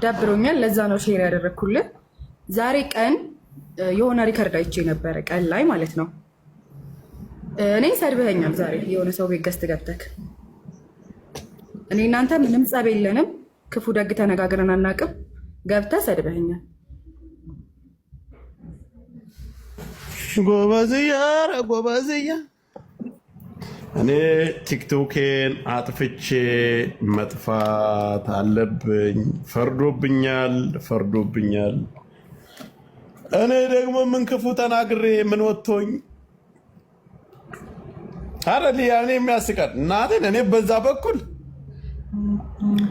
ደብሮኛል። ለዛ ነው ሼር ያደረኩልህ። ዛሬ ቀን የሆነ ሪከርድ አይቼ ነበረ፣ ቀን ላይ ማለት ነው። እኔ ሰድበኸኛል ዛሬ የሆነ ሰው ቤት ገዝት ገብተክ። እኔ እናንተ ምንም ጸብ የለንም፣ ክፉ ደግ ተነጋግረን አናውቅም። ገብተህ ሰድበኸኛል። ጎበዝያ ጎበዝያ። እኔ ቲክቶኬን አጥፍቼ መጥፋት አለብኝ። ፈርዶብኛል ፈርዶብኛል። እኔ ደግሞ ምን ክፉ ተናግሬ ምን ወጥቶኝ? አረ እኔ የሚያስቀር እናቴን እኔ በዛ በኩል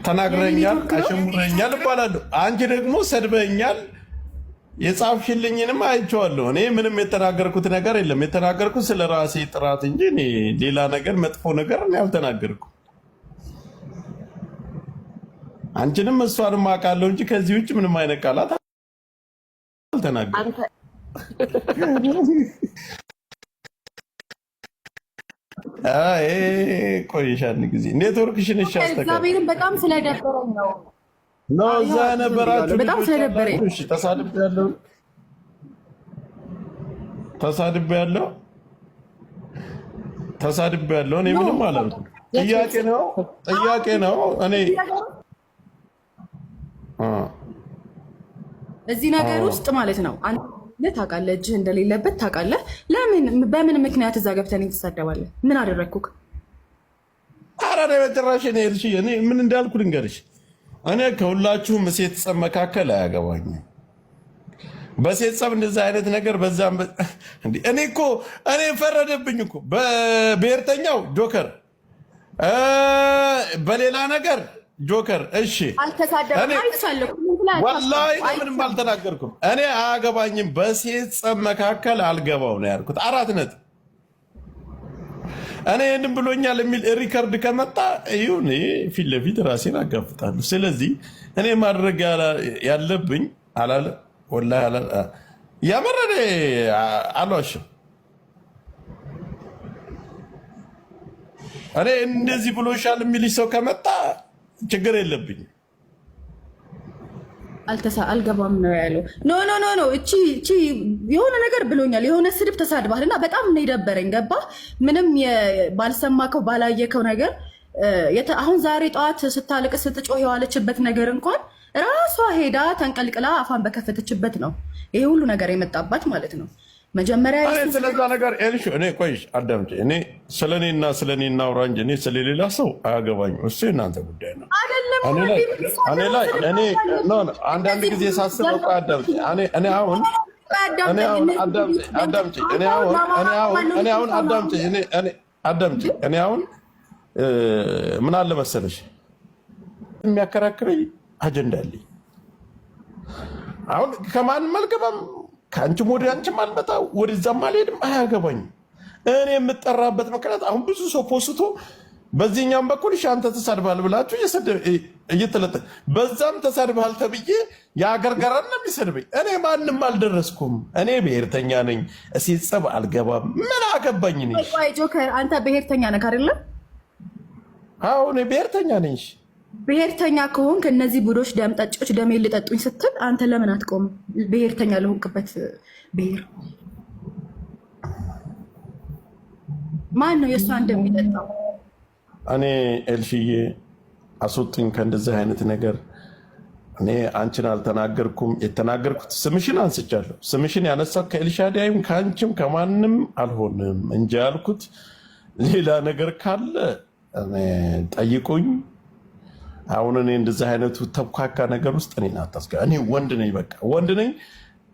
ተናግረኛል፣ አሸሙረኛል እባላለሁ። አንቺ ደግሞ ሰድበኛል። የጻፍሽልኝንም አይቼዋለሁ። እኔ ምንም የተናገርኩት ነገር የለም። የተናገርኩት ስለ ራሴ ጥራት እንጂ እኔ ሌላ ነገር መጥፎ ነገር እኔ አልተናገርኩም። አንቺንም እሷንም አውቃለሁ እንጂ ከዚህ ውጭ ምንም አይነት ቃላት አልተናገርኩም። ቆይሻል ጊዜ ኔትወርክሽን እግዚአብሔርን በጣም ስለደበረኝ ነው። እዛ ነበራችሁ። በጣም ስለደበረኝ ተሳድቤያለሁ። እኔ ምንም አላልኩም። ጥያቄ ነው። እኔ እዚህ ነገር ውስጥ ማለት ነው ታውቃለህ፣ እጅህ እንደሌለበት ታውቃለህ። በምን ምክንያት እዛ ገብተን ትሳደባለህ? ምን አደረግኩህ? ኧረ በጭራሽ። እኔ ምን እንዳልኩ ልንገርሽ። እኔ ከሁላችሁም ሴት ጸብ መካከል አያገባኝም። በሴት ጸብ እንደዚህ አይነት ነገር በዛም እኔ ፈረደብኝ እኮ በብሔርተኛው ጆከር፣ በሌላ ነገር ጆከር። እሺ ወላሂ ምንም አልተናገርኩም። እኔ አያገባኝም። በሴት ጸብ መካከል አልገባው ነው ያልኩት። 4 ነጥብ። እኔ ይህንም ብሎኛል የሚል ሪከርድ ከመጣ ይሁን፣ ፊት ለፊት ራሴን አጋፍጣለሁ። ስለዚህ እኔ ማድረግ ያለብኝ አላለ ወላሂ ያመረደ አልዋሽም። እኔ እንደዚህ ብሎሻል የሚል ሰው ከመጣ ችግር የለብኝም። አልገባም ነው ያለው። ኖ እቺ የሆነ ነገር ብሎኛል፣ የሆነ ስድብ ተሳድባል እና በጣም ነው የደበረኝ። ገባ ምንም ባልሰማከው ባላየከው ነገር አሁን ዛሬ ጠዋት ስታለቅስ ስትጮህ የዋለችበት ነገር እንኳን ራሷ ሄዳ ተንቀልቅላ አፋን በከፈተችበት ነው ይሄ ሁሉ ነገር የመጣባት ማለት ነው። መጀመሪያ ስለዛ ነገር ኤልሽ እኔ ቆይሽ አዳምጪ። እኔ ስለኔና ስለኔ እናውራ እንጂ እኔ ስለሌላ ሰው አያገባኝም። እሱ የእናንተ ጉዳይ ነው። አንዳንድ ጊዜ ሳስበው አዳምጪ። እኔ አሁን ምን አለ መሰለሽ የሚያከራክረኝ አጀንዳ አለኝ። አሁን ከማንም አልገባም፣ ከአንቺም ወደ አንቺም አልመጣ፣ ወደዛም አልሄድም፣ አያገባኝም። እኔ የምጠራበት ምክንያት አሁን ብዙ ሰው ፖስቶ በዚህኛም በኩል አንተ ተሳድባል ብላችሁ እየተለጠ በዛም ተሳድባል ተብዬ የአገር ገራን ነው የሚሰድበኝ። እኔ ማንም አልደረስኩም። እኔ ብሔርተኛ ነኝ። እሴት ጸብ አልገባም። ምን አገባኝ? ጆከር አንተ ብሔርተኛ ነህ አይደለ? አዎ እኔ ብሔርተኛ ነኝ። ብሔርተኛ ከሆንክ እነዚህ ቡዶች ደም ጠጮች ደሜ ልጠጡኝ ስትል አንተ ለምን አትቆም? ብሔርተኛ ለሆንክበት ብሔር ማን ነው የእሷ እንደሚጠጣው? እኔ ኤልሽዬ አስወጡኝ ከእንደዚህ አይነት ነገር። እኔ አንቺን አልተናገርኩም። የተናገርኩት ስምሽን አንስቻለሁ። ስምሽን ያነሳት ከኤልሻዳይም ከአንቺም ከማንም አልሆንም እንጂ ያልኩት ሌላ ነገር ካለ ጠይቁኝ። አሁን እኔ እንደዚህ አይነቱ ተብካካ ነገር ውስጥ እኔን አታስገ እኔ ወንድ ነኝ፣ በቃ ወንድ ነኝ።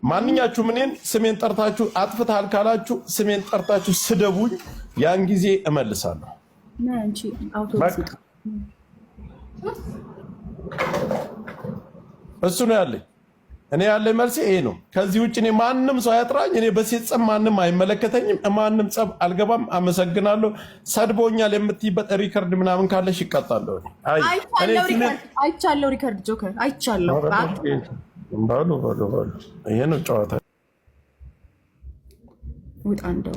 ማንኛችሁም እኔን ስሜን ጠርታችሁ አጥፍተሃል ካላችሁ ስሜን ጠርታችሁ ስደቡኝ፣ ያን ጊዜ እመልሳለሁ። እሱ ነው ያለኝ። እኔ ያለኝ መልሴ ይሄ ነው። ከዚህ ውጭ እኔ ማንም ሰው አያጥራኝ። እኔ በሴት ጸብ ማንም አይመለከተኝም። ማንም ጸብ አልገባም። አመሰግናለሁ። ሰድቦኛል የምትይበት ሪከርድ ምናምን ካለሽ ይቀጣለሁ። አይቻለሁ፣ ሪከርድ ጆከር አይቻለሁ። ይሄ ነው ጨዋታ። ውጣ እንደው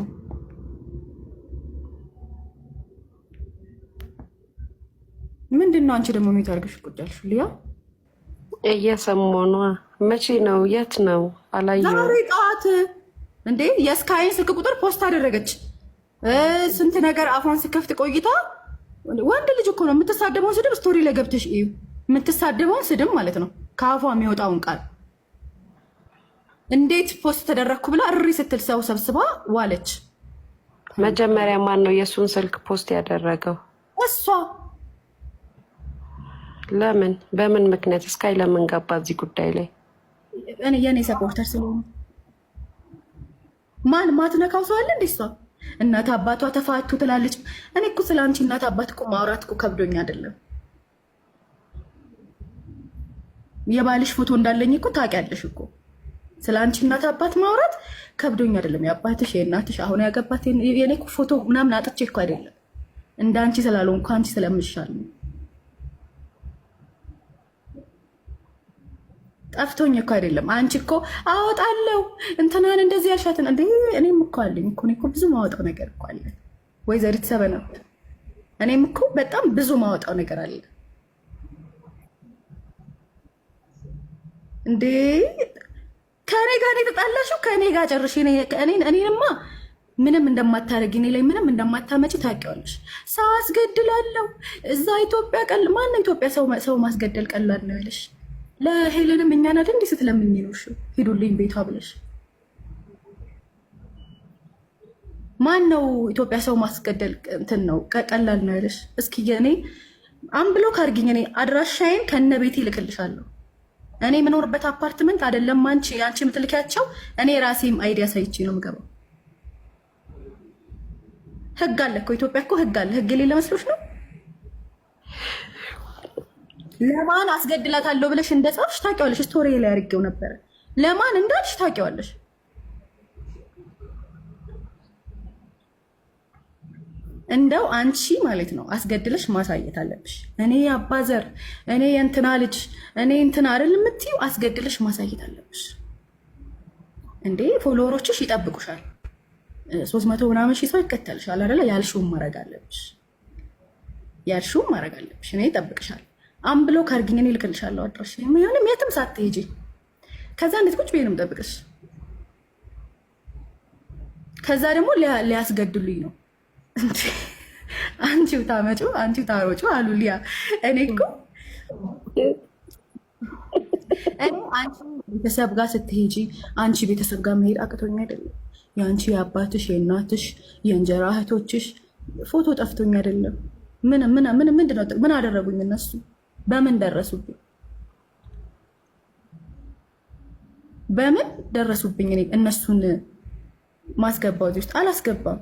ምንድን ነው አንቺ ደግሞ የሚታርግሽ ቁጭ ያልሽው? ሊያ እየሰማሁ ነው። መቼ ነው? የት ነው? አላየሁም። ዛሬ ጠዋት እንዴ የስካይን ስልክ ቁጥር ፖስት አደረገች። ስንት ነገር አፏን ስከፍት ቆይታ። ወንድ ልጅ እኮ ነው የምትሳደበውን ስድብ ስቶሪ ላይ ገብተሽ እዩ። የምትሳደበውን ስድብ ማለት ነው ከአፏ የሚወጣውን ቃል እንዴት ፖስት ተደረግኩ ብላ እሪ ስትል ሰው ሰብስባ ዋለች። መጀመሪያ ማን ነው የእሱን ስልክ ፖስት ያደረገው? እሷ። ለምን? በምን ምክንያት? እስካይ ለምን ገባ እዚህ ጉዳይ ላይ? እኔ የኔ ሰፖርተር ስለሆነ ማን ማትነካው ሰው አለ እንዴ? እሷ እናት አባቷ ተፋቱ ትላለች። እኔ እኮ ስለ አንቺ እናት አባት እኮ ማውራት እኮ ከብዶኝ አይደለም። የባልሽ ፎቶ እንዳለኝ እኮ ታውቂያለሽ እኮ። ስለ አንቺ እናት አባት ማውራት ከብዶኝ አይደለም። የአባትሽ የእናትሽ አሁን ያገባት የኔ እኮ ፎቶ ምናምን አጥቼ እኮ አይደለም። እንደ አንቺ ስላልሆንኩ አንቺ ስለምሻል ነው። ጠፍቶኝ እኮ አይደለም። አንቺ እኮ አወጣለሁ እንትናን እንደዚህ ያልሻትን እንዴ እኔም እኮ አለኝ እኮ ብዙ ማወጣው ነገር እኮ አለ። ወይዘሪት ሰበናት እኔም እኮ በጣም ብዙ ማወጣው ነገር አለ እንዴ። ከኔ ጋር የተጣላሽው ከኔ ጋር ጨርሽ። እኔንማ ምንም እንደማታረጊ እኔ ላይ ምንም እንደማታመጪ ታውቂዋለሽ። ሰው አስገድላለሁ እዛ ኢትዮጵያ ማነው ኢትዮጵያ ሰው ማስገደል ቀላል ነው ያለሽ? ለሄለንም እኛ ናት እንዲህ ስትለምኝ ነው ሂዱልኝ ቤቷ ብለሽ። ማን ነው ኢትዮጵያ ሰው ማስገደል እንትን ነው ቀላል ነው ያለሽ? እስኪ የኔ አንብሎክ አድርጊኝ። እኔ አድራሻዬን ከነ ቤቴ እልክልሻለሁ። እኔ የምኖርበት አፓርትመንት አይደለም አንቺ የምትልኪያቸው። እኔ ራሴም አይዲያ ሳይቼ ነው የምገባው። ህግ አለ እኮ ኢትዮጵያ እኮ ህግ አለ። ህግ የሌለ መስሎሽ ነው? ለማን አስገድላታለሁ ብለሽ እንደጻፍሽ ታውቂዋለሽ። ስቶሪ ላይ አድርጌው ነበረ። ለማን እንዳልሽ ታውቂዋለሽ። እንደው አንቺ ማለት ነው አስገድለሽ ማሳየት አለብሽ። እኔ አባዘር እኔ የእንትና ልጅ እኔ እንትና አይደል የምትይው፣ አስገድለሽ ማሳየት አለብሽ እንዴ። ፎሎወሮችሽ ይጠብቁሻል። 300 ምናምን ሺህ ሰው ይከተልሻል አይደለ? ያልሽውን ማድረግ አለብሽ። ያልሽውን ማድረግ አለብሽ። እኔ ይጠብቅሻል። አንብሎክ አድርጊኝ። እኔ እልክልሻለሁ አድራሽ ምንም የትም ሳትሄጂ። ከዛ እንዴት ቁጭ ብዬ ነው የምጠብቅሽ። ከዛ ደግሞ ሊያስገድሉኝ ነው። አንቺው ታመጩ አንቺው ታሮጩ አሉ ሊያ። እኔ እኮ አንቺ ቤተሰብ ጋር ስትሄጂ አንቺ ቤተሰብ ጋር መሄድ አቅቶኝ አይደለም። የአንቺ የአባትሽ የእናትሽ የእንጀራ እህቶችሽ ፎቶ ጠፍቶኝ አይደለም። ምን አደረጉኝ እነሱ? በምን ደረሱብኝ? በምን ደረሱብኝ? እኔ እነሱን ማስገባት ውስጥ አላስገባም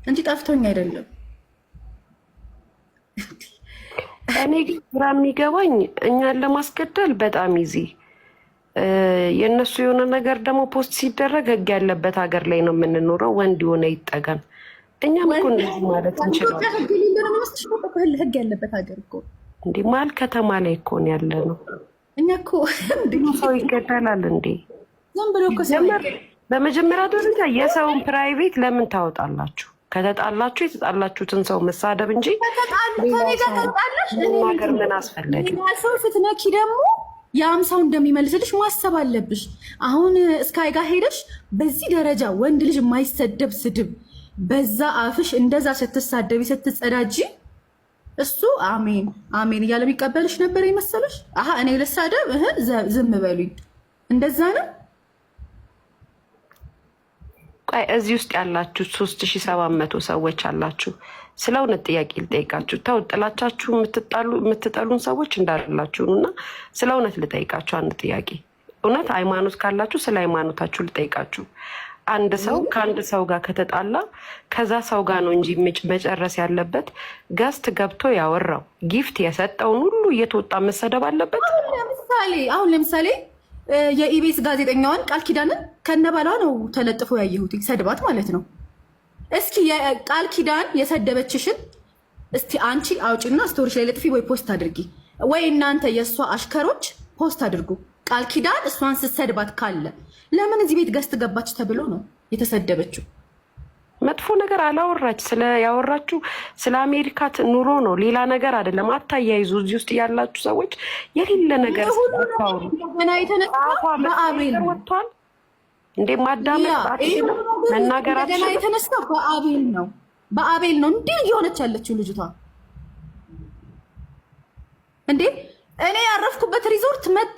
እንጂ ጠፍቶኝ አይደለም። እኔ ግን ግራ የሚገባኝ እኛን ለማስገደል በጣም ይዚ የእነሱ የሆነ ነገር ደግሞ ፖስት ሲደረግ ህግ ያለበት ሀገር ላይ ነው የምንኖረው። ወንድ የሆነ ይጠቀም። እኛም እኮ እንደዚህ ማለት እንችላለን። ህግ ያለበት ሀገር እኮ እንዴ መሀል ከተማ ላይ እኮ ነው ያለ ነው። እኛ እኮ ሰው ይገደላል እንዴ? ዝም ብሎ እኮ በመጀመሪያ ደረጃ የሰውን ፕራይቬት ለምን ታወጣላችሁ? ከተጣላችሁ የተጣላችሁትን ሰው መሳደብ እንጂ ነገር ምን አስፈለገ? ሰው ስትነኪ ደግሞ ያም ሰው እንደሚመልስልሽ ማሰብ አለብሽ። አሁን እስካይ ጋር ሄደሽ በዚህ ደረጃ ወንድ ልጅ የማይሰደብ ስድብ በዛ አፍሽ እንደዛ ስትሳደቢ ስትጸዳጂ እሱ አሜን አሜን እያለ የሚቀበልሽ ነበር የመሰለሽ? አሀ እኔ ልሳደብ ዝም በሉኝ እንደዛ ነው። ቆይ እዚህ ውስጥ ያላችሁ 3700 ሰዎች አላችሁ። ስለ እውነት ጥያቄ ልጠይቃችሁ። ተው ጥላቻችሁ የምትጠሉን ሰዎች እንዳላችሁ እና ስለ እውነት ልጠይቃችሁ አንድ ጥያቄ። እውነት ሃይማኖት ካላችሁ ስለ ሃይማኖታችሁ ልጠይቃችሁ። አንድ ሰው ከአንድ ሰው ጋር ከተጣላ ከዛ ሰው ጋር ነው እንጂ መጨረስ ያለበት። ገስት ገብቶ ያወራው ጊፍት የሰጠውን ሁሉ እየተወጣ መሰደብ አለበት? አሁን ለምሳሌ የኢቢኤስ ጋዜጠኛዋን ቃል ኪዳንን ከነባሏ ነው ተለጥፎ ያየሁት ሰድባት ማለት ነው። እስኪ ቃል ኪዳን የሰደበችሽን እስቲ አንቺ አውጪና ስቶሪሽ ላይ ለጥፊ ወይ ፖስት አድርጊ፣ ወይ እናንተ የእሷ አሽከሮች ፖስት አድርጉ። ቃል ኪዳን እሷን ስትሰድባት ካለ ለምን እዚህ ቤት ገስት ገባች ተብሎ ነው የተሰደበችው? መጥፎ ነገር አላወራች። ስለ ያወራችሁ ስለ አሜሪካ ኑሮ ነው፣ ሌላ ነገር አይደለም። አታያይዙ። እዚህ ውስጥ ያላችሁ ሰዎች የሌለ ነገር ታወሩ። ወጥቷል እንዴ ማዳመጥ መናገራችሁ የተነሳው በአቤል ነው፣ በአቤል ነው እንዲህ እየሆነች ያለችው ልጅቷ እንዴ። እኔ ያረፍኩበት ሪዞርት መጣ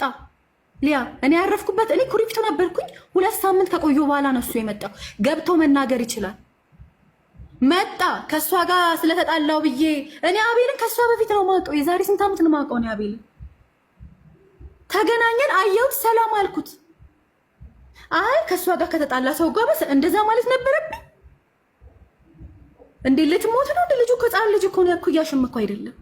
ሊያ፣ እኔ ያረፍኩበት እኔ ኩሪፍቱ ነበርኩኝ። 2 ሳምንት ከቆዩ በኋላ ነው እሱ የመጣው። ገብቶ መናገር ይችላል። መጣ ከእሷ ጋር ስለተጣላው ብዬ እኔ አቤልን ከእሷ በፊት ነው የማውቀው። የዛሬ ስንት ዓመት ነው የማውቀው እኔ አቤልን። ተገናኘን፣ አየሁት፣ ሰላም አልኩት። አይ ከእሷ ጋር ከተጣላ ሰው ጋር እንደዛ ማለት ነበረብኝ እንዴ? ልትሞት ነው እንደ ልጁ ከጻን ልጅ እኮ ነው፣ ያኩያሽም እኮ አይደለም።